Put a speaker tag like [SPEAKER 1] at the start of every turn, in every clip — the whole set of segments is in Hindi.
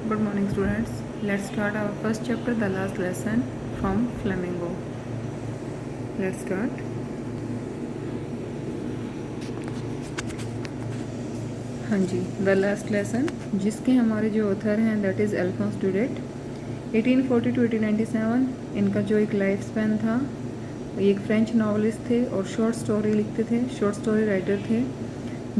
[SPEAKER 1] Good morning, students. Let's start our first chapter, the last lesson from Flamingo. Let's start. हाँ जी, द लास्ट लेसन जिसके हमारे जो ऑथर हैं दैट इज़ अल्फोंस ड्यूरेट। 1840 to 1897 इनका जो एक लाइफ स्पैन था। ये एक फ्रेंच नॉवलिस्ट थे और शॉर्ट स्टोरी लिखते थे, शॉर्ट स्टोरी राइटर थे।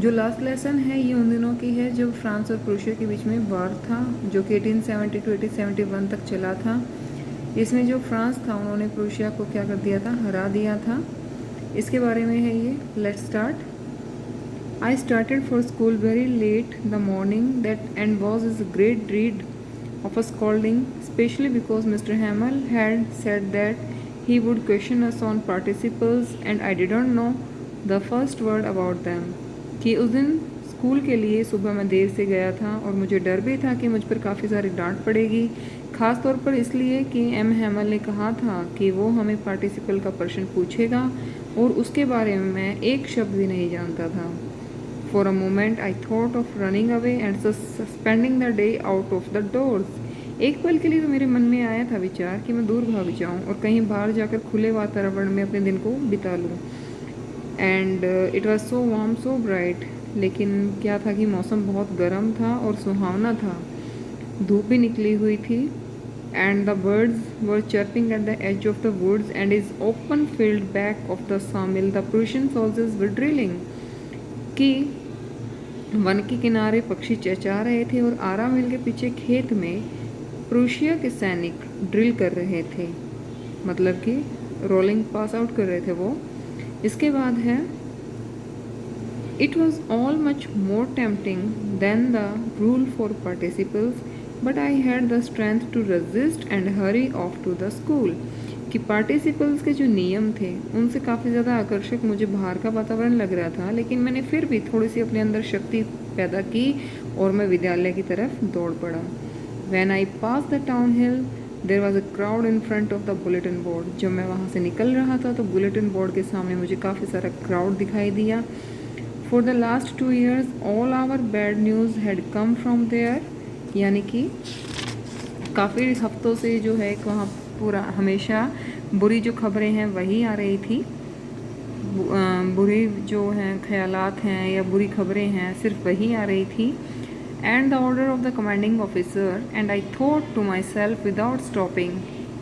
[SPEAKER 1] जो लास्ट लेसन है ये उन दिनों की है जब फ्रांस और प्रूशिया के बीच में वार था, जो कि 1870 to 1871 तक चला था। इसमें जो फ्रांस था उन्होंने प्रूशिया को क्या कर दिया था, हरा दिया था। इसके बारे में है ये। Let's start. I started for school very late the morning that and was a great dread of a scolding, especially because Mr. Hamel had said that he would question us on participles and I didn't know the first word about them. कि उस दिन स्कूल के लिए सुबह मैं देर से गया था और मुझे डर भी था कि मुझ पर काफ़ी सारी डांट पड़ेगी, ख़ास तौर पर इसलिए कि एम हैमल ने कहा था कि वो हमें पार्टिसिपल का प्रश्न पूछेगा और उसके बारे में मैं एक शब्द भी नहीं जानता था। For a moment I thought of running away and spending the day out of the doors. एक पल के लिए तो मेरे मन में आया था विचार कि मैं दूर भाग जाऊं और कहीं बाहर जाकर खुले वातावरण में अपने दिन को बिता लूं। And it was so warm so bright. लेकिन क्या था कि मौसम बहुत गर्म था और सुहावना था, धूप भी निकली हुई थी। And the birds were chirping at the edge of the woods and is open field back of the sawmill the Prussian soldiers were drilling. कि वन के किनारे पक्षी चहचहा रहे थे और आरा मिल के पीछे खेत में प्रूशिया के सैनिक ड्रिल कर रहे थे, मतलब कि रोलिंग पास आउट कर रहे थे वो। इसके बाद है it was all much more tempting than the rule for participles but I had the strength to resist and hurry off to the school. कि पार्टिसिपल्स के जो नियम थे उनसे काफ़ी ज़्यादा आकर्षक मुझे बाहर का वातावरण लग रहा था, लेकिन मैंने फिर भी थोड़ी सी अपने अंदर शक्ति पैदा की और मैं विद्यालय की तरफ दौड़ पड़ा। When I passed the town hill, there was a crowd in front of the bulletin board. जब मैं वहाँ से निकल रहा था तो बुलेटिन बोर्ड के सामने मुझे काफ़ी सारा क्राउड दिखाई दिया। For the last 2 years, all our bad news had come from there. यानी कि काफ़ी हफ्तों से जो है वहाँ पूरा हमेशा बुरी जो खबरें हैं वही आ रही थी। बुरी जो हैं ख्यालात हैं या बुरी खबरें हैं सिर्फ वही आ रही थी। And the order of the commanding officer and I thought to myself without stopping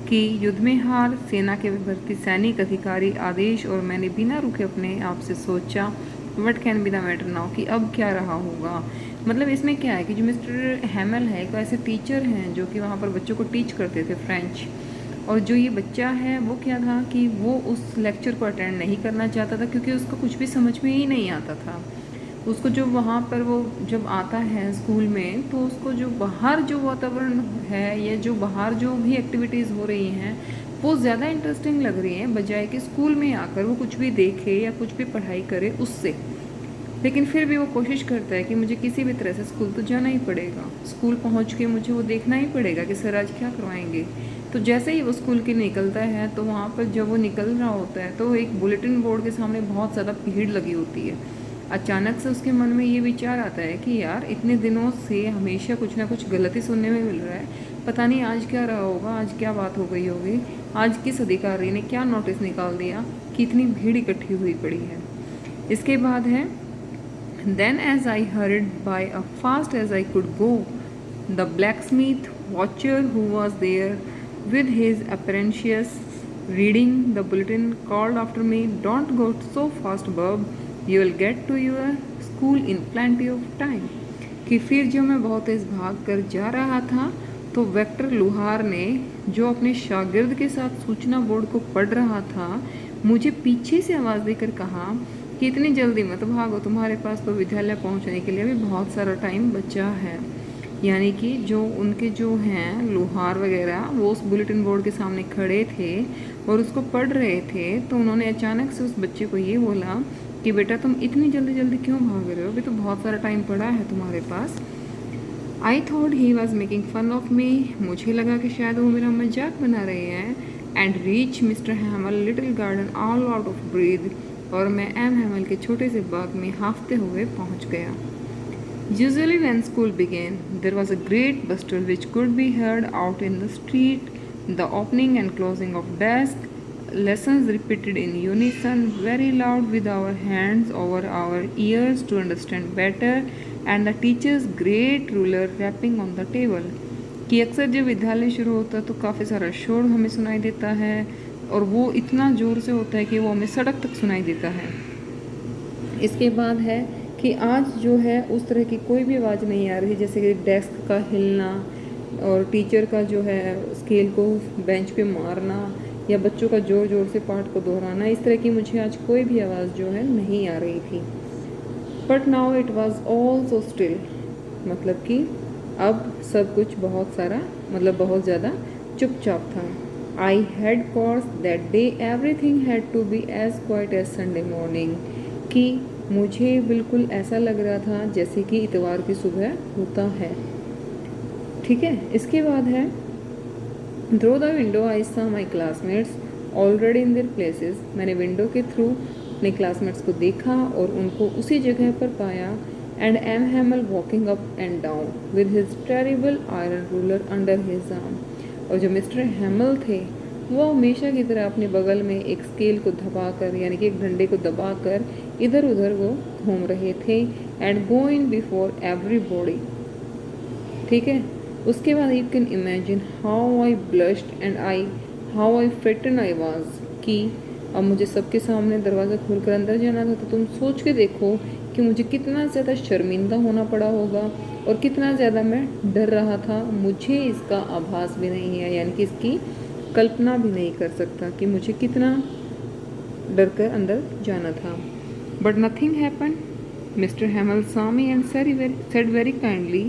[SPEAKER 1] कि युद्ध में हार, सेना के भर्ती सैनिक अधिकारी आदेश, और मैंने बिना रुके अपने आप से सोचा what can be the matter now, कि अब क्या रहा होगा। मतलब इसमें क्या है कि जो मिस्टर हैमल है एक ऐसे टीचर हैं जो कि वहाँ पर बच्चों को टीच करते थे फ्रेंच, और जो ये बच्चा है वो क्या था कि वो उस लेक्चर को अटेंड नहीं करना चाहता था क्योंकि उसको कुछ भी समझ में ही नहीं आता था। उसको जो वहाँ पर वो जब आता है स्कूल में तो उसको जो बाहर जो वातावरण है या जो बाहर जो भी एक्टिविटीज़ हो रही हैं वो ज़्यादा इंटरेस्टिंग लग रही हैं बजाय कि स्कूल में आकर वो कुछ भी देखे या कुछ भी पढ़ाई करे उससे। लेकिन फिर भी वो कोशिश करता है कि मुझे किसी भी तरह से स्कूल तो जाना ही पड़ेगा, स्कूल पहुंच के मुझे वो देखना ही पड़ेगा कि सर आज क्या करवाएंगे। तो जैसे ही वो स्कूल के निकलता है तो वहाँ पर जब वो निकल रहा होता है तो एक बुलेटिन बोर्ड के सामने बहुत ज़्यादा भीड़ लगी होती है। अचानक से उसके मन में ये विचार आता है कि यार इतने दिनों से हमेशा कुछ ना कुछ गलती सुनने में मिल रहा है, पता नहीं आज क्या रहा होगा, आज क्या बात हो गई होगी, आज किस अधिकारी ने क्या नोटिस निकाल दिया कि इतनी भीड़ इकट्ठी हुई पड़ी है। इसके बाद है Then as I hurried by as fast as I could go, the blacksmith watcher who was there with his apprentice reading the bulletin called after me, "Don't go so fast, Bob. You will get to your school in plenty of time." कि फिर जब मैं बहुत तेज़ भाग कर जा रहा था तो वेक्टर लुहार ने, जो अपने शागिर्द के साथ सूचना बोर्ड को पढ़ रहा था, मुझे पीछे से आवाज़ देकर कहा कि इतनी जल्दी मत भागो, तुम्हारे पास तो विद्यालय पहुंचने के लिए भी बहुत सारा टाइम बचा है। यानी कि जो उनके जो हैं लोहार वगैरह वो उस बुलेटिन बोर्ड के सामने खड़े थे और उसको पढ़ रहे थे, तो उन्होंने अचानक से उस बच्चे को ये बोला कि बेटा तुम इतनी जल्दी जल्दी क्यों भाग रहे हो, अभी तो बहुत सारा टाइम पड़ा है तुम्हारे पास। I thought he was making fun of me, मुझे लगा कि शायद वो मेरा मजाक बना रहे हैं। And reach mister हैमल little garden all out of breath, और मैं एम हैमल के छोटे से बाग में हाफते हुए पहुंच गया। Usually, when school began, there was a great bustle which could be heard out in the street, the opening and closing of desks, lessons repeated in unison, very loud with our hands over our ears to understand better, and the teacher's great ruler rapping on the table. कि अक्सर जब विद्यालय शुरू होता है तो काफ़ी सारा शोर हमें सुनाई देता है और वो इतना ज़ोर से होता है कि वो हमें सड़क तक सुनाई देता है। इसके बाद है कि आज जो है उस तरह की कोई भी आवाज़ नहीं आ रही, जैसे कि डेस्क का हिलना और टीचर का जो है स्केल को बेंच पे मारना या बच्चों का ज़ोर ज़ोर से पाठ को दोहराना, इस तरह की मुझे आज कोई भी आवाज़ जो है नहीं आ रही थी। But now it was all so still, मतलब कि अब सब कुछ बहुत ज़्यादा चुपचाप था। I had course that day everything had to be as quiet as Sunday morning, कि मुझे बिल्कुल ऐसा लग रहा था जैसे कि इतवार की सुबह होता है। ठीक है, इसके बाद है through the window I saw my classmates already in their places, मैंने विंडो के थ्रू अपने क्लासमेट्स को देखा और उनको उसी जगह पर पाया। And M Hamel walking up and down with his terrible iron ruler under his arm, और जो मिस्टर हैमल थे वो हमेशा की तरह अपने बगल में एक स्केल को दबाकर, यानी कि एक डंडे को दबाकर इधर उधर वो घूम रहे थे। एंड गोइंग बिफोर एवरीबॉडी, ठीक है। उसके बाद you can imagine how I blushed and how I frightened I was, कि अब मुझे सबके सामने दरवाज़ा खोलकर अंदर जाना था, तो तुम सोच के देखो कि मुझे कितना ज़्यादा शर्मिंदा होना पड़ा होगा और कितना ज़्यादा मैं डर रहा था। मुझे इसका आभास भी नहीं है, यानी कि इसकी कल्पना भी नहीं कर सकता कि मुझे कितना डर कर अंदर जाना था। But nothing happen. Mister हैमल saw me and said very kindly,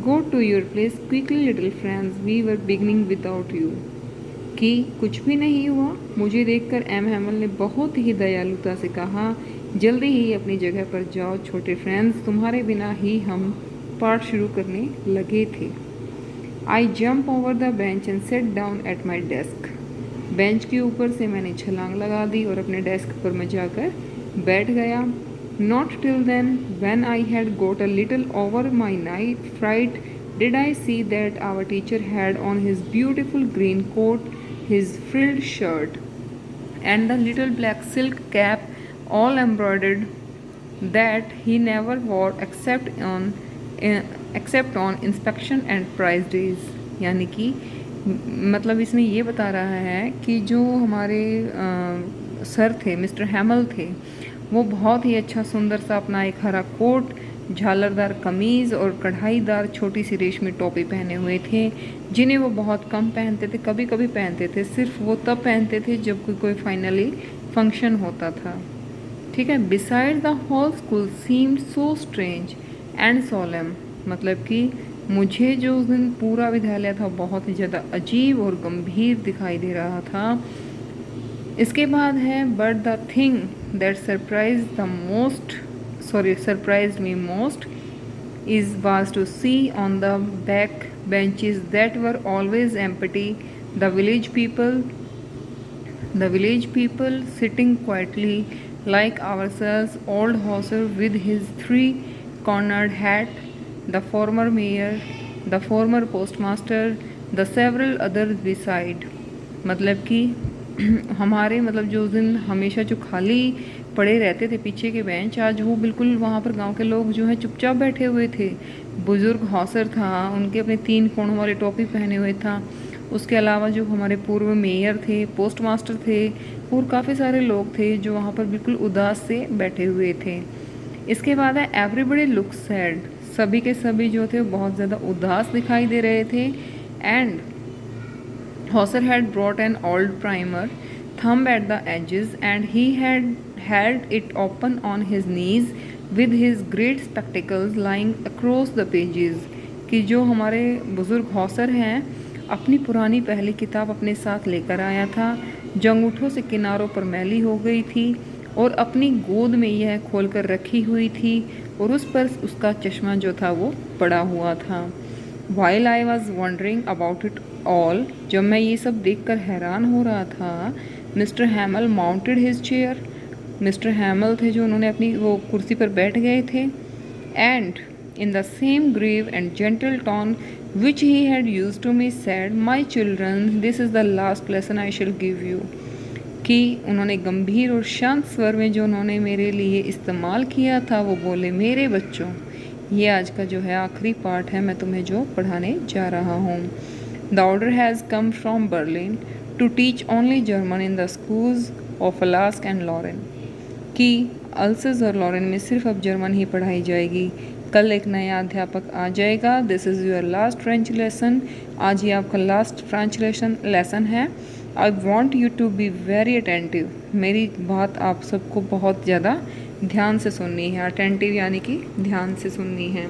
[SPEAKER 1] go to your place quickly little friends, we were beginning without you, कि कुछ भी नहीं हुआ। मुझे देखकर एम हैमल ने बहुत ही दयालुता से कहा, जल्दी ही अपनी जगह पर जाओ छोटे फ्रेंड्स, तुम्हारे बिना ही हम पाठ शुरू करने लगे थे। I jump over the bench and set down at my desk, bench के ऊपर से मैंने छलांग लगा दी और अपने डेस्क पर मैं जाकर बैठ गया। Not till then when I had got a little over my night fright did I see that our teacher had on his beautiful green coat, his frilled shirt, and the little black silk cap all embroidered that he never wore except on inspection and prize days। यानी कि मतलब इसमें ये बता रहा है कि जो हमारे सर थे, मिस्टर हैमल थे, वो बहुत ही अच्छा सुंदर सा अपना एक हरा कोट, झालरदार कमीज़ और कढ़ाईदार छोटी सी रेशमी टोपी पहने हुए थे, जिन्हें वो बहुत कम पहनते थे, कभी कभी पहनते थे। सिर्फ वो तब पहनते थे जब कोई फाइनली फंक्शन होता था। ठीक है। Beside the whole school seemed so strange and solemn, मतलब कि मुझे जो उस दिन पूरा विद्यालय था बहुत ही ज़्यादा अजीब और गंभीर दिखाई दे रहा था। इसके बाद है but the thing that surprised me most was to see on the back benches that were always empty the village people sitting quietly like ourselves, old Hauser with his three-cornered hat, the former mayor, the former postmaster, the several others beside। मतलब कि हमारे जो उस दिन हमेशा जो खाली पड़े रहते थे पीछे के बेंच, आज वो बिल्कुल वहाँ पर गांव के लोग जो है चुपचाप बैठे हुए थे। बुजुर्ग हौसर था, उनके अपने 3 कोणों वाले टोपी पहने हुए था। उसके अलावा जो हमारे पूर्व मेयर थे, पोस्ट मास्टर थे और काफ़ी सारे लोग थे जो वहाँ पर बिल्कुल उदास से बैठे हुए थे। इसके बाद है एवरीबडी लुक सैड, सभी के सभी जो थे बहुत ज़्यादा उदास दिखाई दे रहे थे। And Hauser had brought an old primer, thumb at the edges, and he had held it open on his knees with his great spectacles lying across the pages। कि जो हमारे बुज़ुर्ग हौसर हैं अपनी पुरानी पहली किताब अपने साथ लेकर आया था, जो अंगूठों से किनारों पर मैली हो गई थी और अपनी गोद में यह खोलकर रखी हुई थी और उस पर उसका चश्मा जो था वो पड़ा हुआ था। While I was wondering about it all, जब मैं ये सब देखकर हैरान हो रहा था, mister हैमल mounted his chair, mister हैमल थे जो उन्होंने अपनी वो कुर्सी पर बैठ गए थे। And in the same grave and gentle tone which he had used to me, said, "My children, this is the last lesson I shall give you." कि उन्होंने गंभीर और शांत स्वर में जो उन्होंने मेरे लिए इस्तेमाल किया था, वो बोले, मेरे बच्चों, ये आज का जो है आखिरी पार्ट है, मैं तुम्हें जो पढ़ाने जा रहा हूँ। The order has come from Berlin to teach only German in the schools of Alsace and Lorraine, कि अल्सस और लॉरेन में सिर्फ अब जर्मन ही पढ़ाई जाएगी। कल एक नया अध्यापक आ जाएगा। This is your last French lesson. आज ये आपका लास्ट फ्रेंच लेसन है। I want you to be very attentive. मेरी बात आप सबको बहुत ज़्यादा ध्यान से सुननी है। अटेंटिव यानी कि ध्यान से सुननी है।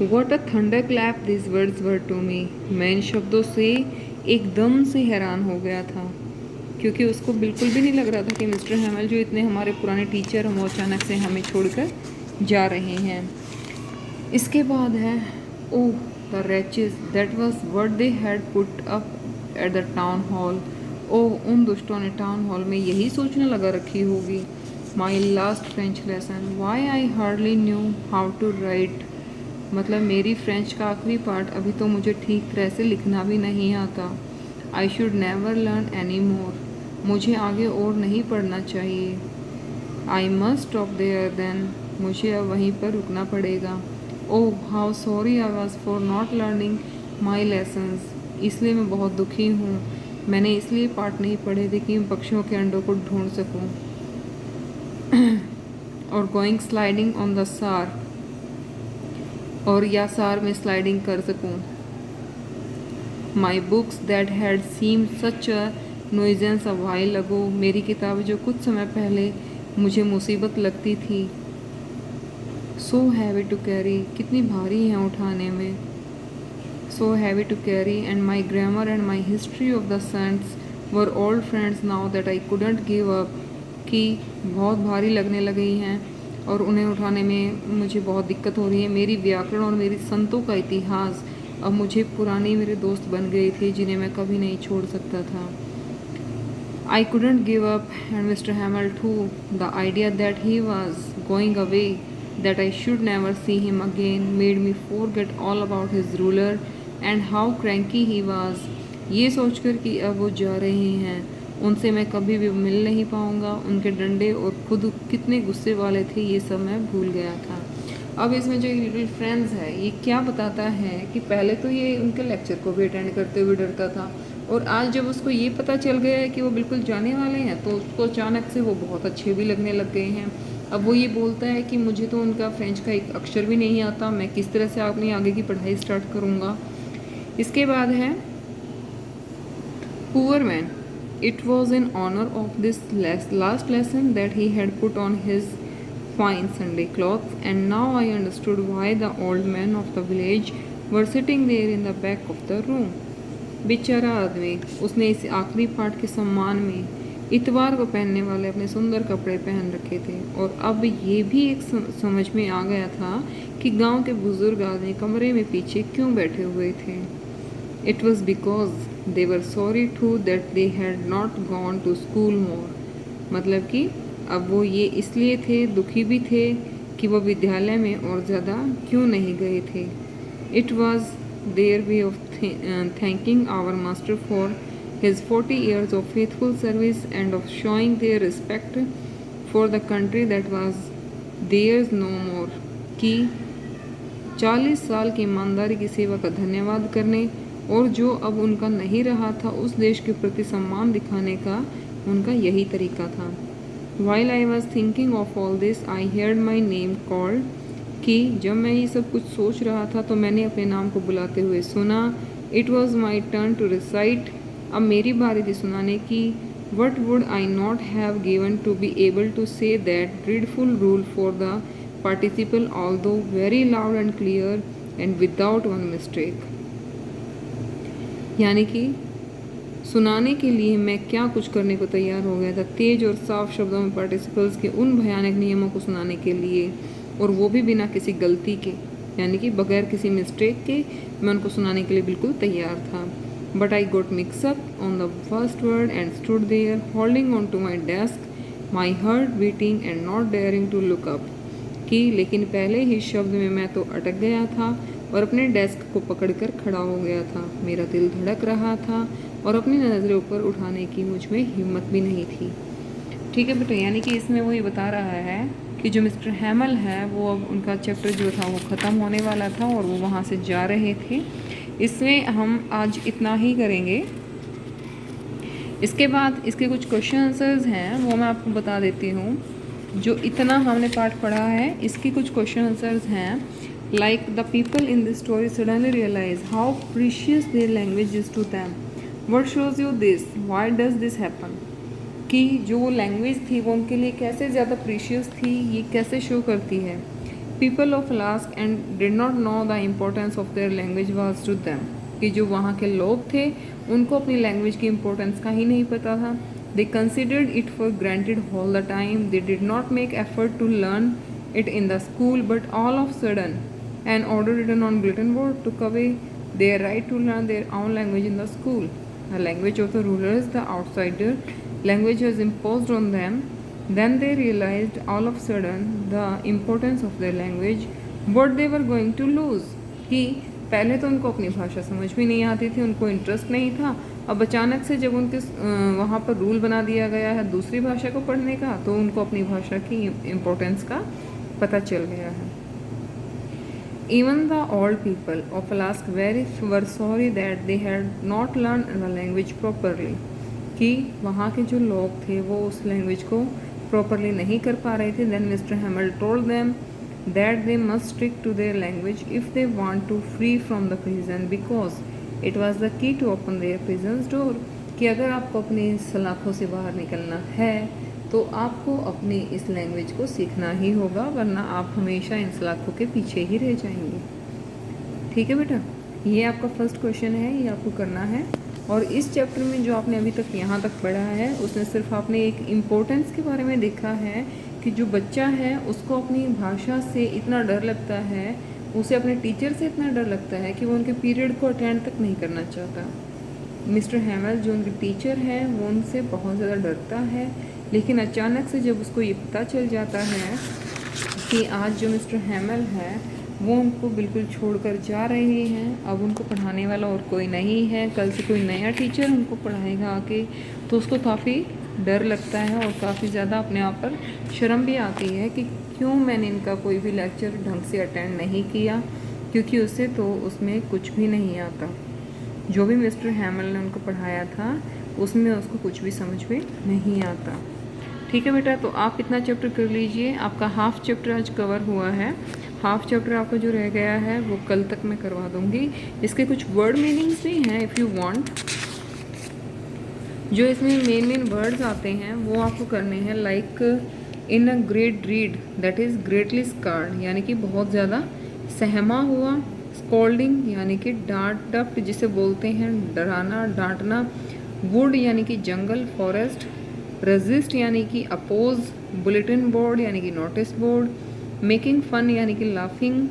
[SPEAKER 1] What a thunder clap this words were to me. मैं इन शब्दों से एकदम से हैरान हो गया था, क्योंकि उसको बिल्कुल भी नहीं लग रहा था कि मिस्टर हैमल जो इतने हमारे पुराने टीचर हैं वो अचानक से हमें छोड़कर जा रहे हैं। इसके बाद है, oh the wretches, that was what they had put up at the town hall. Oh, उन दुष्टों ने टाउन हॉल में यही सोचने लगा रखी होगी। My last French lesson, why I hardly knew how to write. मतलब मेरी फ्रेंच का आखिरी पार्ट, अभी तो मुझे ठीक तरह से लिखना भी नहीं आता। I should never learn any more, मुझे आगे और नहीं पढ़ना चाहिए। I must stop there then, मुझे अब वहीं पर रुकना पड़ेगा। Oh how sorry I was for not learning my lessons, इसलिए मैं बहुत दुखी हूँ। मैंने इसलिए पाठ नहीं पढ़े थे कि मैं पक्षियों के अंडों को ढूंढ सकूँ और गोइंग स्लाइडिंग ऑन द सार, और या सार में स्लाइडिंग कर सकूँ। My books that had seemed such a nuisance a while ago, मेरी किताबें जो कुछ समय पहले मुझे मुसीबत लगती थी। सो हैवी टू कैरी, कितनी भारी हैं उठाने में। So heavy to carry, and my grammar and my history of the saints were old friends now that I couldn't give up, कि बहुत भारी लगने लगी हैं और उन्हें उठाने में मुझे बहुत दिक्कत हो रही है। मेरी व्याकरण और मेरी संतों का इतिहास अब मुझे पुरानी मेरे दोस्त बन गए थे, जिन्हें मैं कभी नहीं छोड़ सकता था। I couldn't give up, and Mr. Hamel too. The idea that he was going away, that I should never see him again, made me forget all about his ruler and how cranky he was. ये सोचकर कि अब वो जा रहे हैं, उनसे मैं कभी भी मिल नहीं पाऊँगा, उनके डंडे और खुद कितने गुस्से वाले थे, ये सब मैं भूल गया था। अब इसमें जो लिटिल फ्रेंड्स है, ये क्या बताता है कि पहले तो ये उनके लेक्चर को भी अटेंड करते हुए डरता था, और आज जब उसको ये पता चल गया है कि वो बिल्कुल जाने वाले हैं, तो उसको अचानक से वो बहुत अच्छे भी लगने लग गए हैं। अब वो ये बोलता है कि मुझे तो उनका फ्रेंच का एक अक्षर भी नहीं आता, मैं किस तरह से अपनी आगे की पढ़ाई स्टार्ट करूँगा। इसके बाद है, poor man, it was in honour of this last lesson that he had put on his fine Sunday clothes, and now I understood why the old men of the village were sitting there in the back of the room. बेचारा आदमी, उसने इस आखिरी पाठ के सम्मान में इतवार को पहनने वाले अपने सुंदर कपड़े पहन रखे थे, और अब ये भी एक समझ में आ गया था कि गांव के बुजुर्ग आदमी कमरे में पीछे क्यों बैठे हुए थे। It was because they were sorry too that they had not gone to school more. मतलब कि अब वो ये इसलिए थे, दुखी भी थे कि वो विद्यालय में और ज़्यादा क्यों नहीं गए थे। It was their way of thanking our master for his 40 years of faithful service and of showing their respect for the country that was theirs no more, कि 40 साल की ईमानदारी की सेवा का धन्यवाद करने, और जो अब उनका नहीं रहा था, उस देश के प्रति सम्मान दिखाने का उनका यही तरीका था। While I was thinking of all this, I heard my name called, कि जब मैं ये सब कुछ सोच रहा था तो मैंने अपने नाम को बुलाते हुए सुना। It was my turn to recite, अब मेरी बारी थी सुनाने की। What would I not have given to be able to say that dreadful rule for the participle, although very loud and clear and without one mistake। यानी कि सुनाने के लिए मैं क्या कुछ करने को तैयार हो गया था, तेज और साफ शब्दों में पार्टिसिपल्स के उन भयानक नियमों को सुनाने के लिए, और वो भी बिना किसी गलती के, यानी कि बगैर किसी मिस्टेक के मैं उनको सुनाने के लिए बिल्कुल तैयार था। But I got mix up on the first word and stood there holding on to my desk, my heart beating and not daring to look up, कि लेकिन पहले ही शब्द में मैं तो अटक गया था और अपने डेस्क को पकड़कर खड़ा हो गया था। मेरा दिल धड़क रहा था और अपनी नज़रें ऊपर उठाने की मुझ में हिम्मत भी नहीं थी। ठीक है बेटा, यानी कि इसमें वो ये बता रहा है कि जो मिस्टर हैमल है वो अब उनका चैप्टर जो था वो ख़त्म होने वाला था और वो वहाँ से जा रहे थे। इसमें हम आज इतना ही करेंगे। इसके बाद इसके कुछ क्वेश्चन आंसर्स हैं वो मैं आपको बता देती हूँ। जो इतना हमने पार्ट पढ़ा है इसके कुछ क्वेश्चन आंसर्स हैं। Like the people in this story suddenly realise how precious their language is to them. What shows you this? Why does this happen? कि जो लैंग्वेज थी वो उनके लिए कैसे ज़्यादा प्रीशियस थी, ये कैसे शो करती है। People of Alsace and did not know the importance of their language was to them. कि जो वहाँ के लोग थे उनको अपनी लैंग्वेज की इम्पोर्टेंस का ही नहीं पता था। They considered it for granted all the time. They did not make effort to learn it in the school, but all of sudden an order written on bulletin board took away their right to learn their own language in the school. The language of the rulers, the outsider language was imposed on them. Then they realized all of sudden the importance of their language, what they were going to lose. कि पहले तो उनको अपनी भाषा समझ भी नहीं आती थी, उनको इंटरेस्ट नहीं था। अब अचानक से जब उनके वहाँ पर रूल बना दिया गया है दूसरी भाषा को पढ़ने का, तो उनको अपनी भाषा की इम्पोर्टेंस का पता चल गया है। Even the old people of Alaska were sorry that they had not learned the language properly. कि वहाँ के जो लोग थे वो उस लैंग्वेज को प्रॉपरली नहीं कर पा रहे थे। Then Mr. Hamel told them that they must stick to their language if they want to free from the prison, because it was the key to open their prison's door. कि अगर आपको अपनी सलाखों से बाहर निकलना है तो आपको अपनी इस लैंग्वेज को सीखना ही होगा, वरना आप हमेशा इन सलाखों के पीछे ही रह जाएंगे। ठीक है बेटा, ये आपका फर्स्ट क्वेश्चन है, ये आपको करना है। और इस चैप्टर में जो आपने अभी तक यहाँ तक पढ़ा है उसमें सिर्फ आपने एक इम्पोर्टेंस के बारे में देखा है कि जो बच्चा है उसको अपनी भाषा से इतना डर लगता है, उसे अपने टीचर से इतना डर लगता है कि वो उनके पीरियड को अटेंड तक नहीं करना चाहता। मिस्टर हैमल जो उनके टीचर हैं वो उनसे बहुत ज़्यादा डरता है, लेकिन अचानक से जब उसको ये पता चल जाता है कि आज जो मिस्टर हैमल है वो उनको बिल्कुल छोड़कर जा रहे हैं, अब उनको पढ़ाने वाला और कोई नहीं है, कल से कोई नया टीचर उनको पढ़ाएगा आके, तो उसको काफ़ी डर लगता है और काफ़ी ज़्यादा अपने आप पर शर्म भी आती है कि क्यों मैंने इनका कोई भी लेक्चर ढंग से अटेंड नहीं किया, क्योंकि उससे तो उसमें कुछ भी नहीं आता। जो भी मिस्टर हैमल ने उनको पढ़ाया था उसमें उसको कुछ भी समझ में नहीं आता। ठीक है बेटा, तो आप इतना चैप्टर कर लीजिए। आपका हाफ चैप्टर आज कवर हुआ है, हाफ चैप्टर आपका जो रह गया है वो कल तक मैं करवा दूँगी। इसके कुछ वर्ड मीनिंग्स भी हैं इफ़ यू वांट। जो इसमें मेन वर्ड्स आते हैं वो आपको करने हैं। Like in a great read, that is greatly scared, यानी कि बहुत ज़्यादा सहमा हुआ। स्कॉल्डिंग यानी कि डांट डप्ट जिसे बोलते हैं डराना डांटना। वुड यानी कि जंगल फॉरेस्ट। रेजिस्ट यानी कि अपोज। बुलेटिन बोर्ड यानी कि नोटिस बोर्ड। मेकिंग फन यानी कि लाफिंग।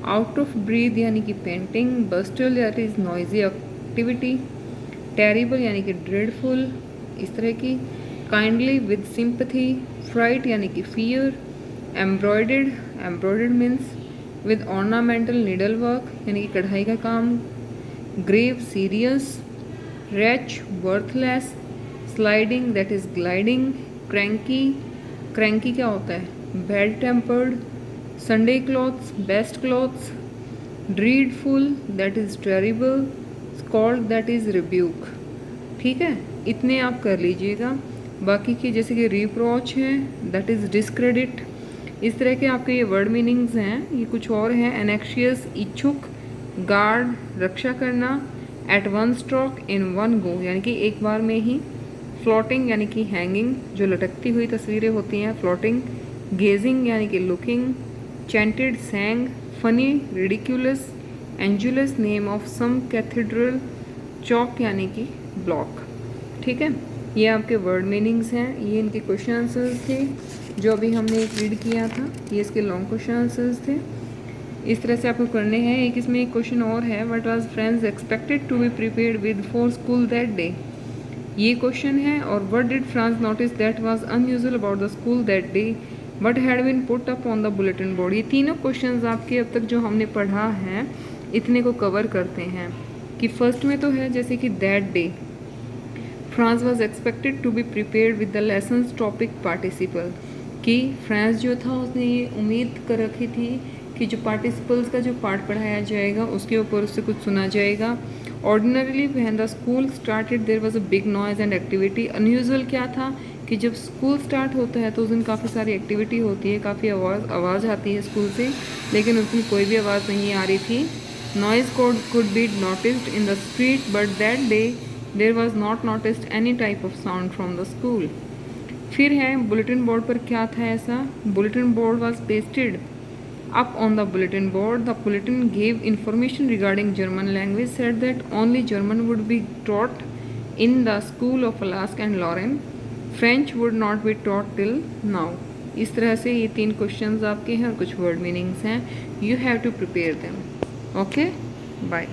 [SPEAKER 1] आउट ऑफ ब्रीथ यानी कि panting. Bustle that is noisy activity. Terrible यानी कि ड्रेडफुल, इस तरह की। Kindly with sympathy. फ्राइट यानी कि fear. Embroidered means with ornamental needle work यानी कि कढ़ाई का काम। Grave serious. Wretch worthless. Sliding that is gliding. Cranky क्या होता है? Bad tempered. Sunday clothes best clothes. Dreadful that is terrible. Scold that is rebuke. ठीक है, इतने आप कर लीजिएगा। बाकी के जैसे कि रिप्रोच है दैट इज़ डिस्क्रेडिट, इस तरह के आपके ये वर्ड मीनिंग्स हैं। ये कुछ और हैं। एनेक्शियस इच्छुक। गार्ड रक्षा करना। At one stroke in one go यानी कि एक बार में ही। फ्लोटिंग यानी कि हैंगिंग, जो लटकती हुई तस्वीरें होती हैं फ्लोटिंग। गेजिंग यानी कि looking. Chanted sang. Funny ridiculous. Angelus name of some cathedral. Chowk यानी कि ब्लॉक। ठीक है, ये आपके वर्ड मीनिंग्स हैं। ये इनके क्वेश्चन आंसर्स थे जो अभी हमने एक रीड किया था। ये इसके लॉन्ग क्वेश्चन आंसर्स थे। इस तरह से आपको करने हैं। एक इसमें एक क्वेश्चन और है। What was friends expected to be prepared with for school that day, ये क्वेश्चन है। और what did Franz notice that was unusual about the school that day, what had been put up on the bulletin board. ये तीनों क्वेश्चंस आपके अब तक जो हमने पढ़ा है इतने को कवर करते हैं कि फर्स्ट में तो है जैसे कि that day Franz was expected to be prepared with the lessons topic participle, कि फ्रांस जो था उसने ये उम्मीद कर रखी थी कि जो पार्टिसिपल्स का जो पार्ट पढ़ाया जाएगा उसके ऊपर उससे कुछ सुना जाएगा। Ordinarily when the school started there was a big noise and activity. Unusual क्या था कि जब स्कूल स्टार्ट होता है तो उस दिन काफ़ी सारी एक्टिविटी होती है, काफ़ी आवाज़ आती है स्कूल से, लेकिन उस दिन कोई भी आवाज़ नहीं आ रही थी। Noise could be noticed in the street, but that day there was not noticed any type of sound from the school. फिर है बुलेटिन बोर्ड पर क्या था ऐसा, bulletin board was pasted up on the bulletin board. The bulletin gave information regarding German language, said that only German would be taught in the school of Alaska and Lorraine. French would not be taught till now. इस तरह से ये 3 क्वेश्चंस आपके हैं और कुछ वर्ड मीनिंग्स हैं. You have to prepare them. Okay, bye.